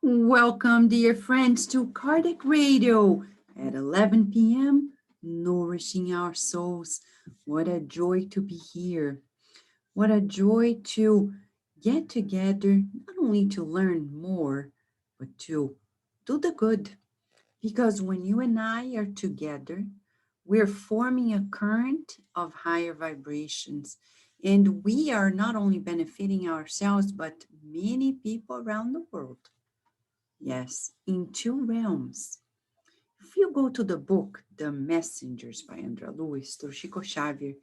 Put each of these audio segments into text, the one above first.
Welcome, dear friends, to Cardiac Radio at 11 p.m., nourishing our souls. What a joy to be here. What a joy to get together, not only to learn more, but to do the good. Because when you and I are together, we're forming a current of higher vibrations. And we are not only benefiting ourselves, but many people around the world. Yes, in two realms. If you go to the book, The Messengers by Andrea Lewis through Chico Xavier,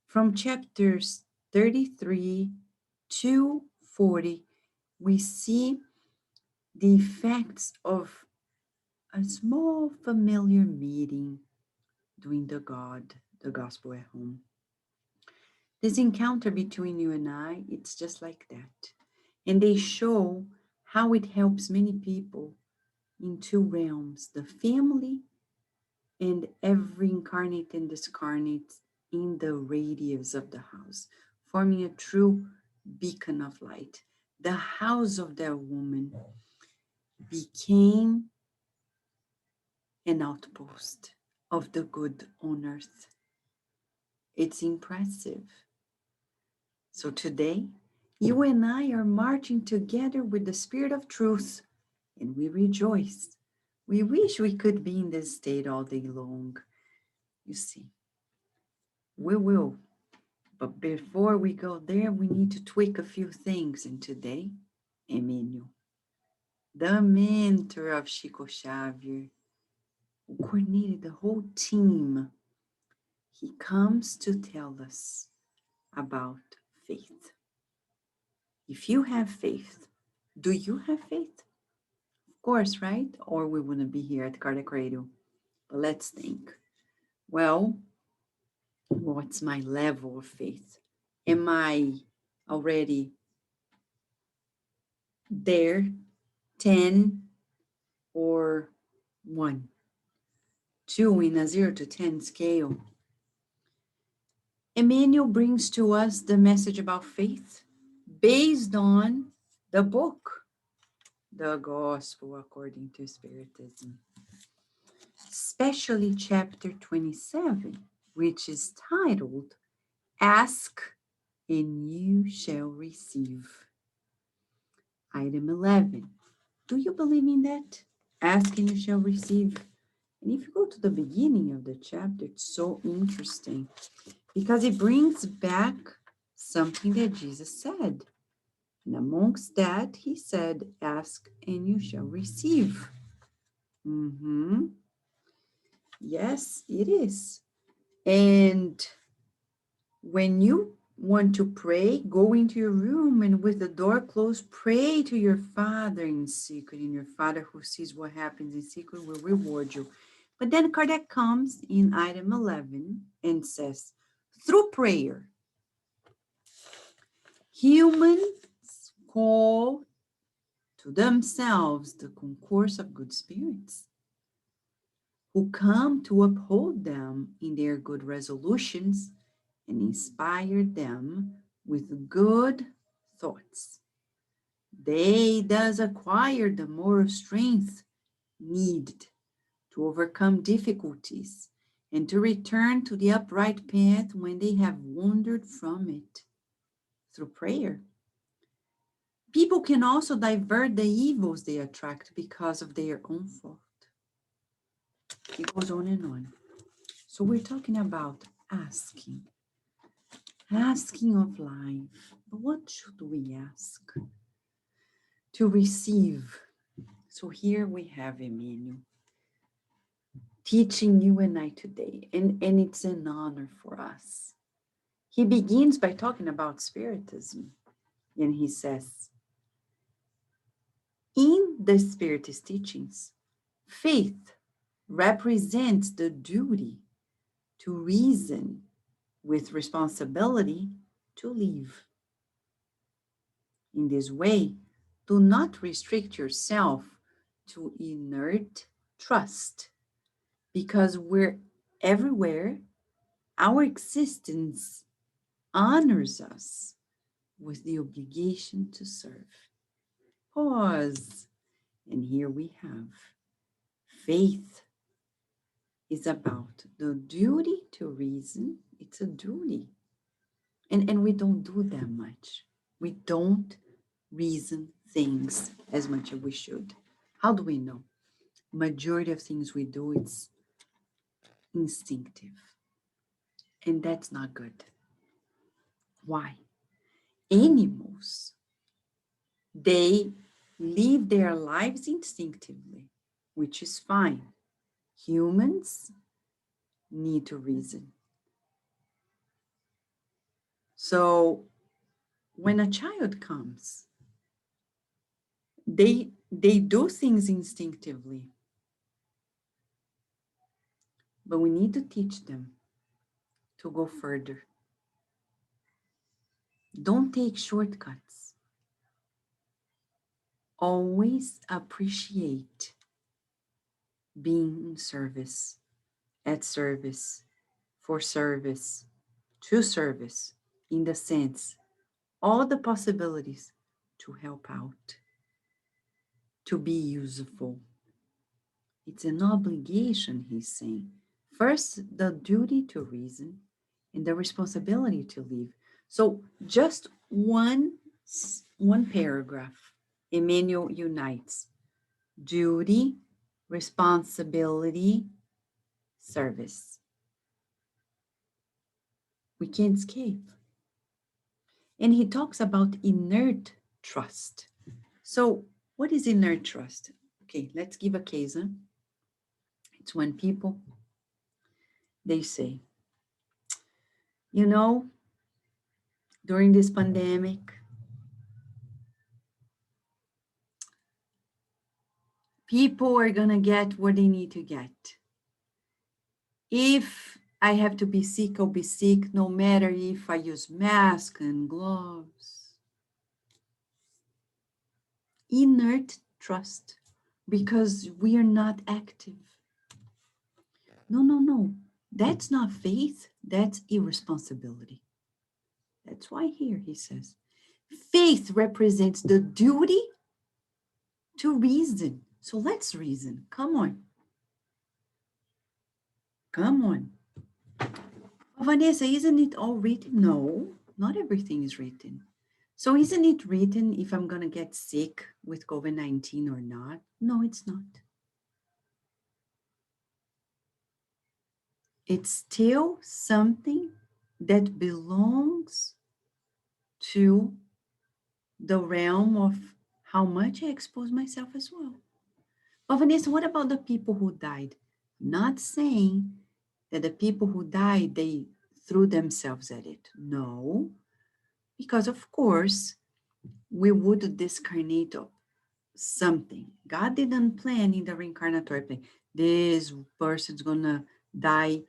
from chapters 33 to 40, we see the effects of a small familiar meeting doing the gospel at home. This encounter between you and I, it's just like that. And they show how it helps many people in two realms, the family and every incarnate and discarnate in the radius of the house, forming a true beacon of light. The house of that woman became an outpost of the good on earth. It's impressive. So today, you and I are marching together with the Spirit of Truth, and we rejoice. We wish we could be in this state all day long. You see, we will. But before we go there, we need to tweak a few things. And today, Emmanuel, the mentor of Chico Xavier, who coordinated the whole team, he comes to tell us about faith. If you have faith, do you have faith? Of course, right? Or we wouldn't be here at Cardiac Radio. But let's think. Well, what's my level of faith? Am I already there, 10 or 1, 2 in a 0 to 10 scale? Emmanuel brings to us the message about faith based on the book, The Gospel According to Spiritism, especially chapter 27, which is titled, Ask and You Shall Receive. Item 11. Do you believe in that? Ask and you shall receive. And if you go to the beginning of the chapter, it's so interesting because it brings back something that Jesus said. And amongst that, he said, ask and you shall receive. Yes, it is. And when you want to pray, go into your room and with the door closed, pray to your Father in secret, and your Father who sees what happens in secret will reward you. But then Kardec comes in item 11 and says, through prayer, humans call to themselves the concourse of good spirits who come to uphold them in their good resolutions and inspire them with good thoughts. They thus acquire the moral strength needed to overcome difficulties and to return to the upright path when they have wandered from it through prayer. People can also divert the evils they attract because of their own fault. It goes on and on. So we're talking about asking of life. But what should we ask? To receive. So here we have Emmanuel teaching you and I today, and it's an honor for us. He begins by talking about Spiritism, and he says, in the Spiritist teachings, faith represents the duty to reason with responsibility to live. In this way, do not restrict yourself to inert trust, because we're everywhere. Our existence honors us with the obligation to serve. Pause. And here we have faith is about the duty to reason. It's a duty. And we don't do that much. We don't reason things as much as we should. How do we know? Majority of things we do, it's instinctive. And that's not good. Why? Animals, they live their lives instinctively, which is fine. Humans need to reason. So when a child comes, they do things instinctively, but we need to teach them to go further. Don't take shortcuts. Always appreciate being in service, at service, for service, to service, in the sense, all the possibilities to help out, to be useful. It's an obligation, he's saying. First, the duty to reason and the responsibility to live. So just one paragraph, Emmanuel unites duty, responsibility, service. We can't escape. And he talks about inert trust. So what is inert trust? Okay, let's give a case. Huh? It's when people, they say, you know, during this pandemic, people are going to get what they need to get. If I have to be sick, I'll be sick, no matter if I use mask and gloves. Inert trust, because we are not active. No, no, no. That's not faith. That's irresponsibility. That's why here he says, faith represents the duty to reason. So let's reason. Come on. Come on. Oh, Vanessa, isn't it all written? No, not everything is written. So isn't it written if I'm going to get sick with COVID-19 or not? No, it's not. It's still something that belongs to the realm of how much I expose myself as well. But Vanessa, what about the people who died? Not saying that the people who died, they threw themselves at it. No, because of course, we would discarnate of something. God didn't plan in the reincarnatory plan. This person's gonna die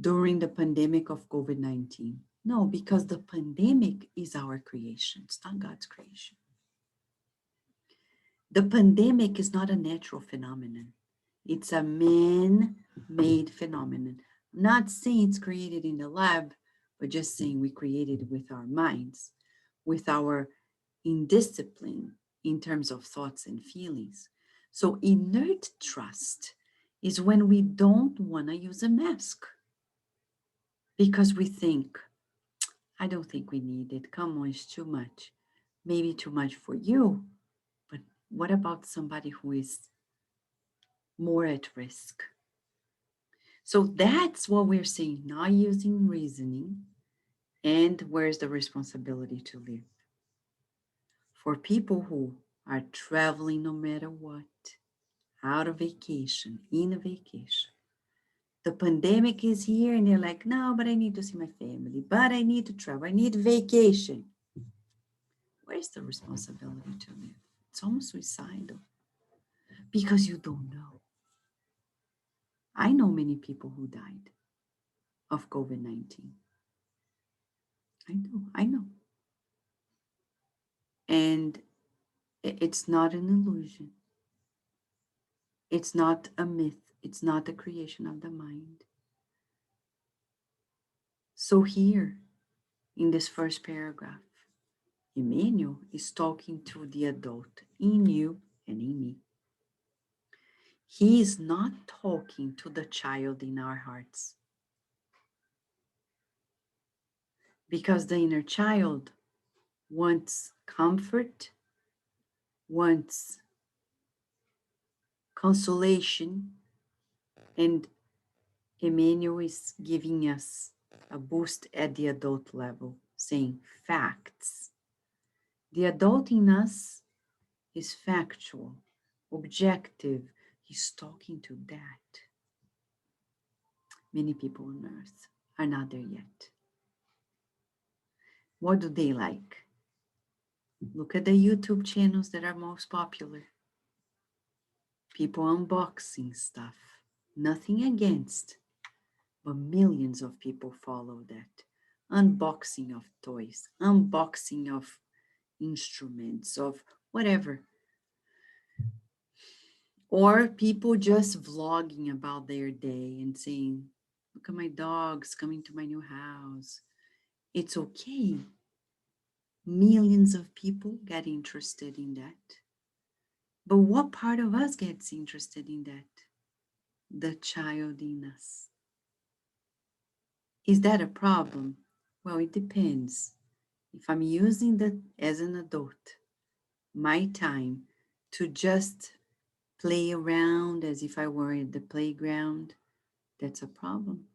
during the pandemic of COVID-19. No, because the pandemic is our creation. It's not God's creation. The pandemic is not a natural phenomenon. It's a man-made phenomenon. I'm not saying it's created in the lab, but just saying we created it with our minds, with our indiscipline in terms of thoughts and feelings. So inert trust is when we don't want to use a mask because we think, I don't think we need it. Come on, it's too much. Maybe too much for you, but what about somebody who is more at risk? So that's what we're saying, not using reasoning. And where's the responsibility to live? For people who are traveling no matter what, out of vacation, in a vacation. The pandemic is here and they're like, no, but I need to see my family, but I need to travel, I need vacation. Where's the responsibility to live? It's almost suicidal because you don't know. I know many people who died of COVID-19. I know. And it's not an illusion. It's not a myth. It's not a creation of the mind. So here, in this first paragraph, Emmanuel is talking to the adult in you and in me. He is not talking to the child in our hearts, because the inner child wants comfort, wants consolation, and Emmanuel is giving us a boost at the adult level, saying facts. The adult in us is factual, objective. He's talking to that. Many people on earth are not there yet. What do they like? Look at the YouTube channels that are most popular. People unboxing stuff. Nothing against, but millions of people follow that. Unboxing of toys, unboxing of instruments, of whatever. Or people just vlogging about their day and saying, look at my dogs coming to my new house. It's okay. Millions of people get interested in that. But what part of us gets interested in that? The child in us. Is that a problem? Well, it depends. If I'm using that as an adult, my time to just play around as if I were at the playground, that's a problem.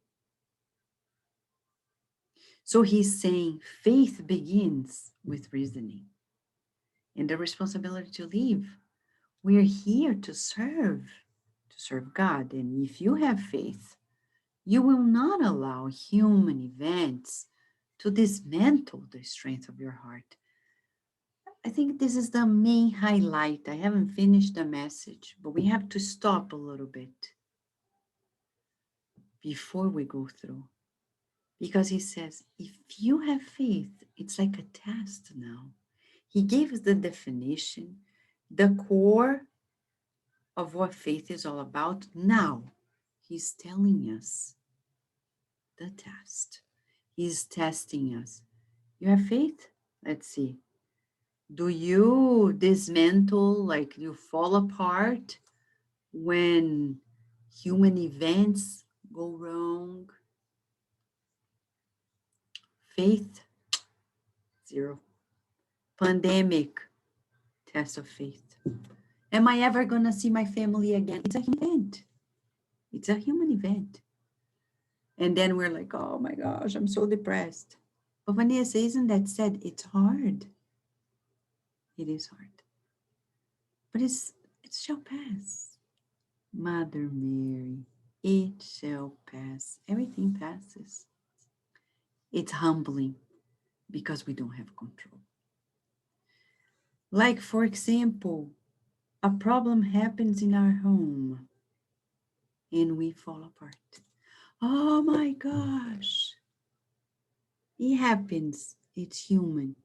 So he's saying faith begins with reasoning and the responsibility to live. We're here to serve God. And if you have faith, you will not allow human events to dismantle the strength of your heart. I think this is the main highlight. I haven't finished the message, but we have to stop a little bit before we go through. Because he says, if you have faith, it's like a test now. He gave us the definition, the core of what faith is all about. Now, he's telling us the test. He's testing us. You have faith? Let's see. Do you dismantle, like you fall apart when human events go wrong? Faith? Zero. Pandemic? Test of faith. Am I ever going to see my family again? It's a human event. It's a human event. And then we're like, oh my gosh, I'm so depressed. But Vanessa, isn't that sad? It's hard. It is hard. But it shall pass. Mother Mary, it shall pass. Everything passes. It's humbling because we don't have control. Like, for example, a problem happens in our home and we fall apart. Oh my gosh. It happens. It's human.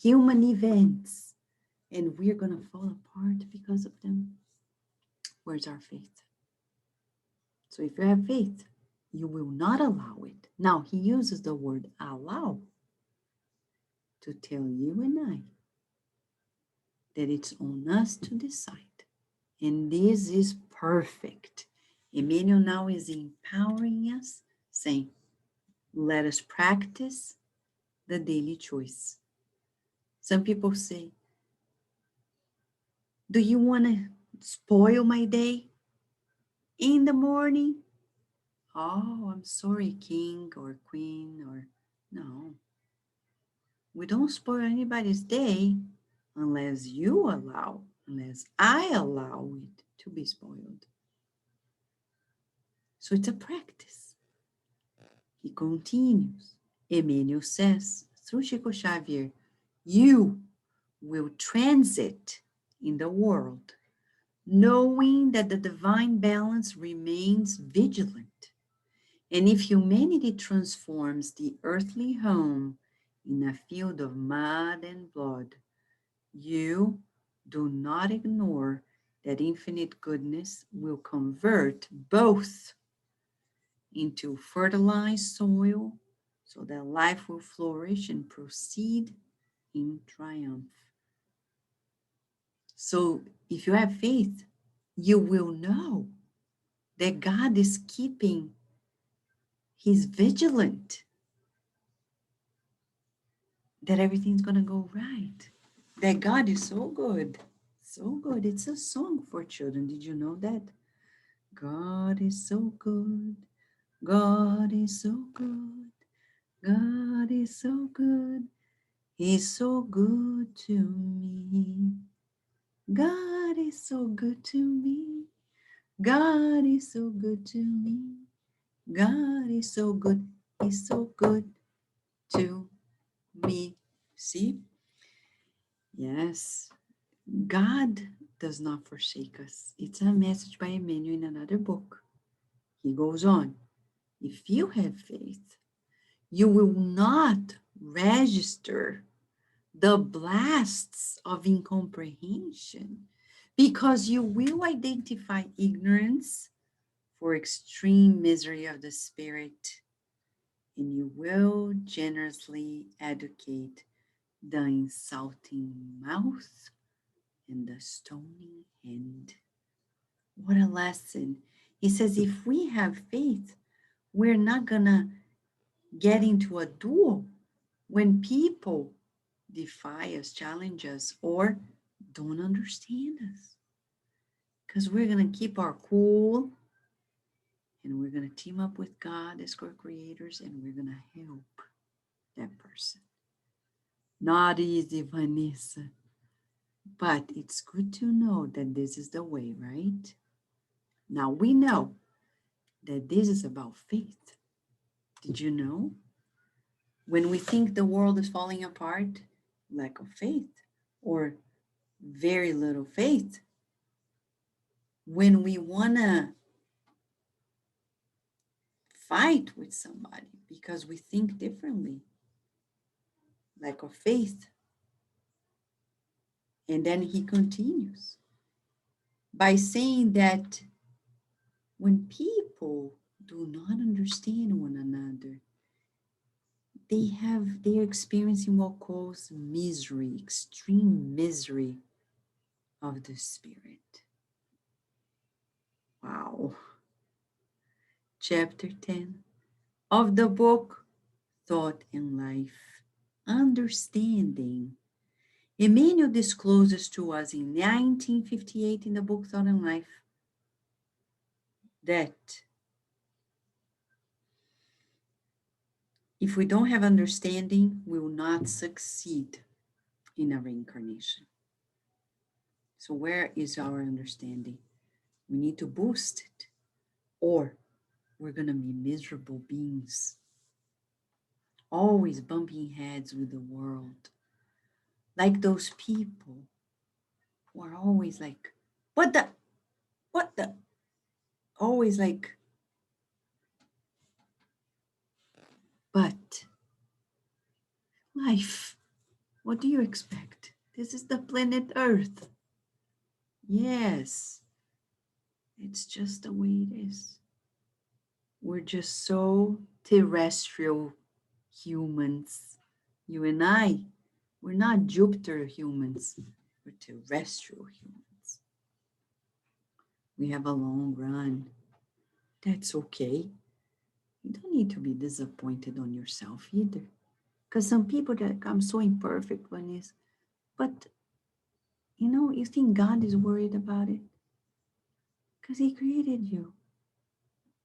Human events. And we're going to fall apart because of them. Where's our faith? So if you have faith, you will not allow it. Now, he uses the word allow to tell you and I that it's on us to decide. And this is perfect. Emmanuel now is empowering us, saying, let us practice the daily choice. Some people say, do you want to spoil my day in the morning? Oh, I'm sorry, king or queen, or no. We don't spoil anybody's day unless you allow, unless I allow it to be spoiled. So it's a practice. He continues. Emmanuel says, through Chico Xavier, you will transit in the world, knowing that the divine balance remains vigilant. And if humanity transforms the earthly home in a field of mud and blood, you do not ignore that infinite goodness will convert both into fertilized soil so that life will flourish and proceed in triumph. So if you have faith, you will know that God is keeping, He's vigilant, that everything's going to go right, that God is so good, so good. It's a song for children. Did you know that? God is so good. God is so good. God is so good. He's so good to me. God is so good to me. God is so good to me. God is so good. He's so good to me. See? Yes. God does not forsake us. It's a message by Emmanuel in another book. He goes on. If you have faith, you will not register the blasts of incomprehension because you will identify ignorance for extreme misery of the spirit, and you will generously educate the insulting mouth and the stony hand. What a lesson. He says if we have faith, we're not gonna get into a duel when people defy us, challenge us, or don't understand us. Because we're going to keep our cool and we're going to team up with God as co-creators and we're going to help that person. Not easy, Vanessa, but it's good to know that this is the way, right? Now we know that this is about faith. Did you know? When we think the world is falling apart, lack of faith or very little faith, when we want to fight with somebody because we think differently, lack of faith. And then he continues by saying that when people do not understand one another, they're experiencing what calls misery, extreme misery of the spirit. Wow. Chapter 10 of the book Thought and Life, Understanding. Emmanuel discloses to us in 1958 in the book Thought and Life that if we don't have understanding, we will not succeed in a reincarnation. So where is our understanding? We need to boost it, or we're going to be miserable beings, always bumping heads with the world, like those people who are always like, what the, always like, but life, what do you expect? This is the planet Earth. Yes, it's just the way it is. We're just so terrestrial humans. You and I, we're not Jupiter humans, we're terrestrial humans. We have a long run. That's okay. You don't need to be disappointed on yourself either. Because some people that I'm so imperfect, Vanessa, but you think God is worried about it? Because He created you.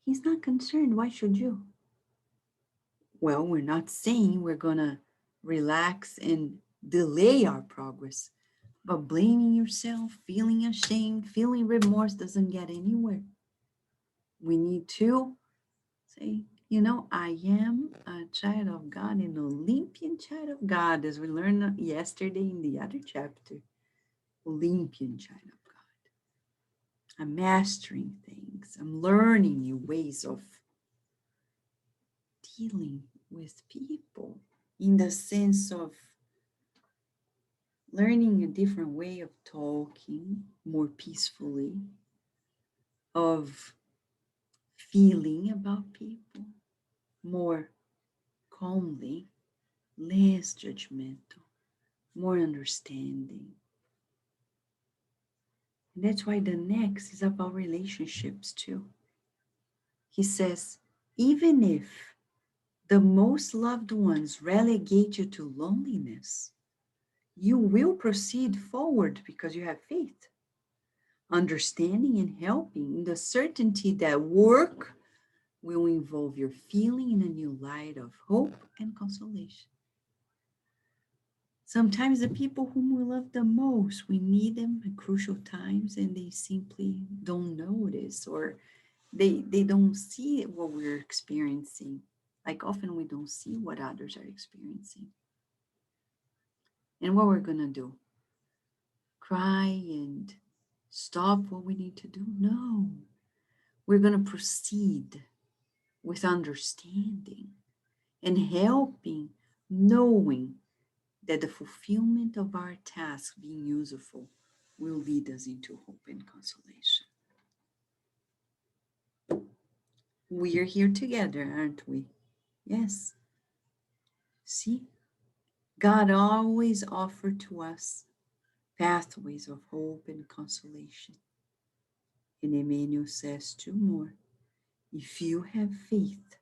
He's not concerned. Why should you? Well, we're not saying we're going to relax and delay our progress, but blaming yourself, feeling ashamed, feeling remorse doesn't get anywhere. We need to say, I am a child of God, an Olympian child of God, as we learned yesterday in the other chapter. Olympian child of God. I'm mastering things. I'm learning new ways of dealing with people in the sense of learning a different way of talking more peacefully, of feeling about people more calmly, less judgmental, more understanding. And that's why the next is about relationships too. He says, even if the most loved ones relegate you to loneliness, you will proceed forward because you have faith, understanding and helping in the certainty that work will involve your feeling in a new light of hope and consolation. Sometimes the people whom we love the most, we need them at crucial times and they simply don't notice, or they don't see what we're experiencing. Like often we don't see what others are experiencing. And what we're going to do? Cry and stop what we need to do? No. We're going to proceed with understanding and helping, knowing that the fulfillment of our task being useful will lead us into hope and consolation. We are here together, aren't we? Yes. See, God always offered to us pathways of hope and consolation. And Emmanuel says two more. If you have faith,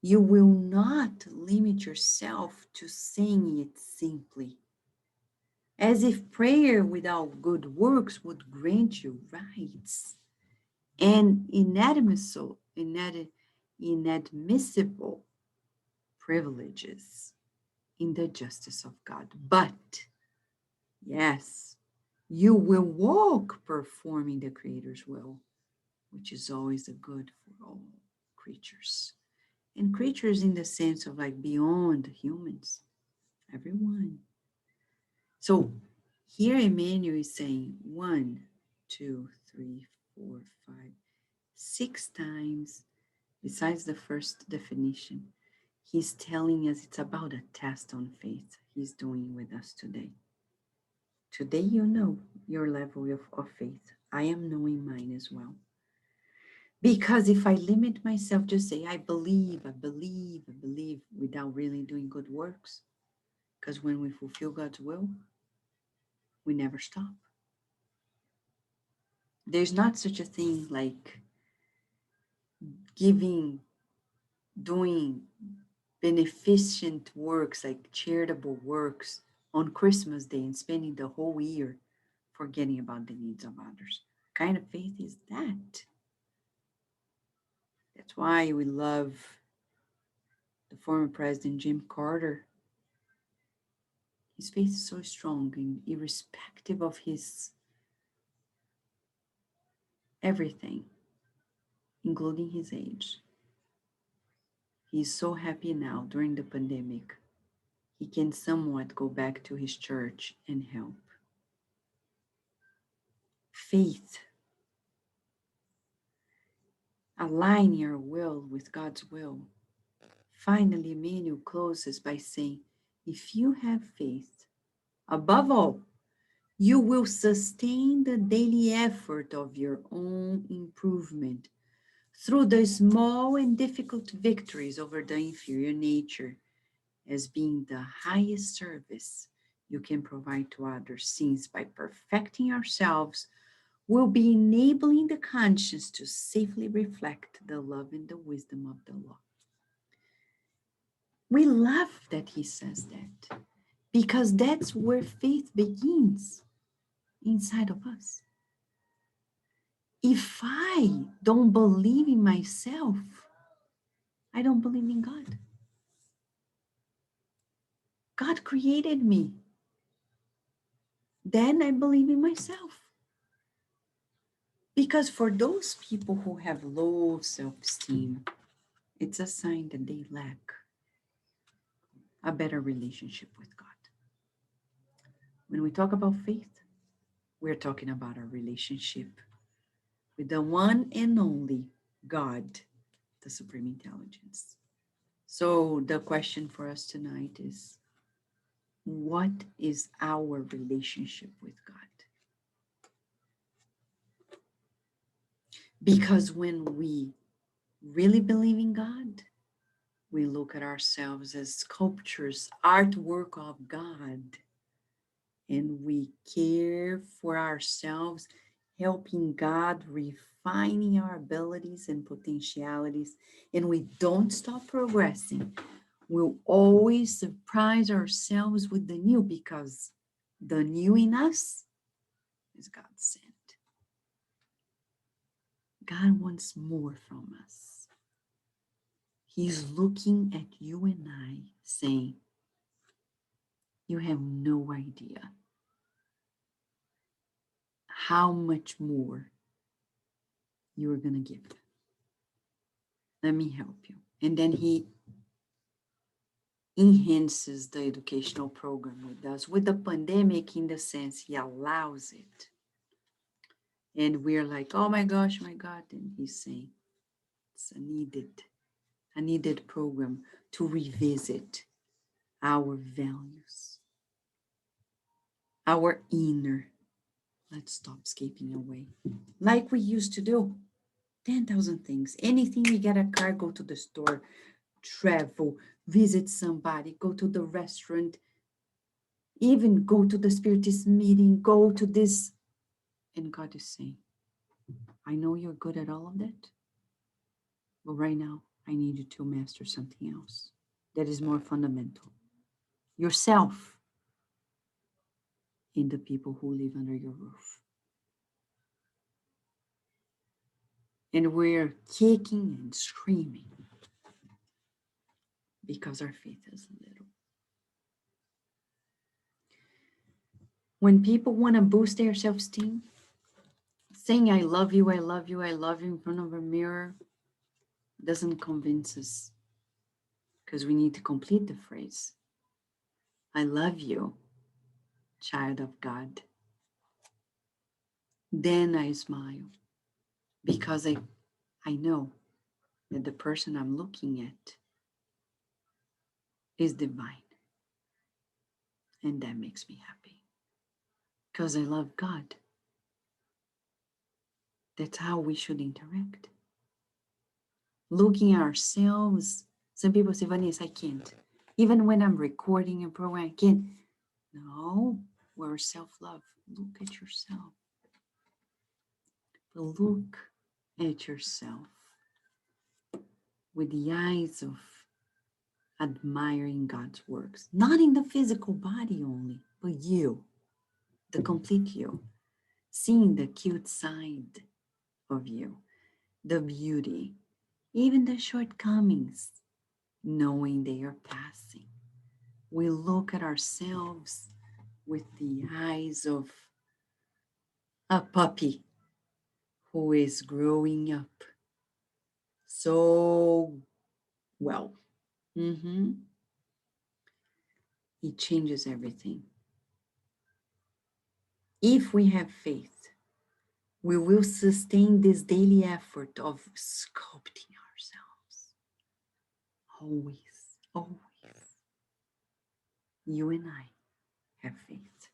you will not limit yourself to saying it simply, as if prayer without good works would grant you rights and inadmissible privileges in the justice of God. But, yes, you will walk performing the Creator's will, which is always a good for all creatures. And creatures in the sense of like beyond humans, everyone. So here Emmanuel is saying 1, 2, 3, 4, 5, 6 times, besides the first definition, he's telling us it's about a test on faith he's doing with us today. Today you know your level of faith. I am knowing mine as well. Because if I limit myself, just say, I believe, I believe, I believe, without really doing good works, because when we fulfill God's will, we never stop. There's not such a thing like doing beneficent works, like charitable works on Christmas Day and spending the whole year forgetting about the needs of others. What kind of faith is that? That's why we love the former president, Jim Carter. His faith is so strong, and irrespective of his everything, including his age. He's so happy now during the pandemic. He can somewhat go back to his church and help. Faith. Align your will with God's will. Finally, Emmanuel closes by saying, if you have faith, above all, you will sustain the daily effort of your own improvement through the small and difficult victories over the inferior nature, as being the highest service you can provide to others, since by perfecting ourselves, we'll be enabling the conscience to safely reflect the love and the wisdom of the law. We love that he says that, because that's where faith begins, inside of us. If I don't believe in myself, I don't believe in God. God created me. Then I believe in myself. Because for those people who have low self-esteem, it's a sign that they lack a better relationship with God. When we talk about faith, we're talking about our relationship with the one and only God, the Supreme Intelligence. So the question for us tonight is, what is our relationship with God? Because when we really believe in God, we look at ourselves as sculptures, artwork of God, and we care for ourselves, helping God refining our abilities and potentialities, and we don't stop progressing, we'll always surprise ourselves with the new because the new in us is God sent. God wants more from us. He's looking at you and I saying, you have no idea how much more you're going to give. Let me help you. And then he enhances the educational program with us. With the pandemic, in the sense, he allows it. And we're like, oh my gosh, my God. And he's saying, it's a needed program to revisit our values, our inner. Let's stop escaping away. Like we used to do. 10,000 things. Anything we get a car, go to the store, travel, visit somebody, go to the restaurant, even go to the spiritist meeting, go to this. And God is saying, I know you're good at all of that, but right now I need you to master something else that is more fundamental. Yourself and the people who live under your roof. And we're kicking and screaming because our faith is little. When people want to boost their self-esteem, saying I love you, I love you, I love you in front of a mirror doesn't convince us because we need to complete the phrase. I love you, child of God. Then I smile because I know that the person I'm looking at is divine. And that makes me happy because I love God. That's how we should interact. Looking at ourselves. Some people say, Vanessa, I can't. Even when I'm recording a program, I can't. No, we're self-love. Look at yourself. Look at yourself with the eyes of admiring God's works. Not in the physical body only, but you, the complete you. Seeing the cute side of you, the beauty, even the shortcomings, knowing they are passing. We look at ourselves with the eyes of a puppy who is growing up so well. It changes everything. If we have faith, we will sustain this daily effort of sculpting ourselves. Always, always. You and I have faith.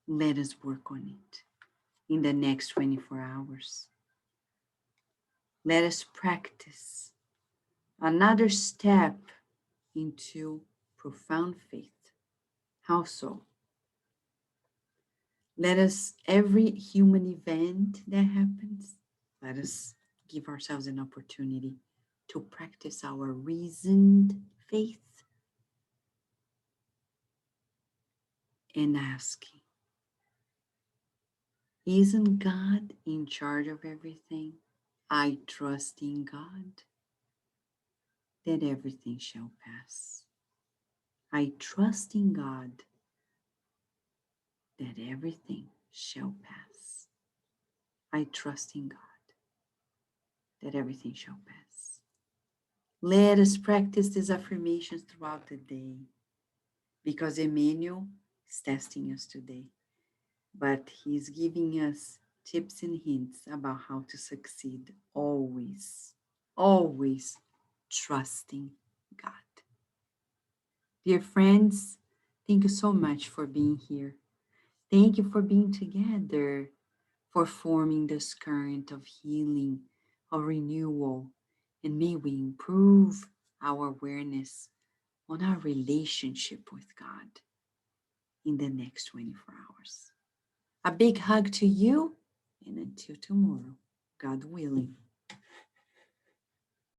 Let us work on it in the next 24 hours. Let us practice another step into profound faith. How so? Let us, every human event that happens, let us give ourselves an opportunity to practice our reasoned faith and asking, isn't God in charge of everything? I trust in God that everything shall pass. I trust in God that everything shall pass. I trust in God that everything shall pass. Let us practice these affirmations throughout the day because Emmanuel is testing us today, but he's giving us tips and hints about how to succeed always, always trusting God. Dear friends, thank you so much for being here. Thank you for being together, for forming this current of healing, of renewal, and may we improve our awareness on our relationship with God. in the next 24 hours. A big hug to you, and until tomorrow, God willing.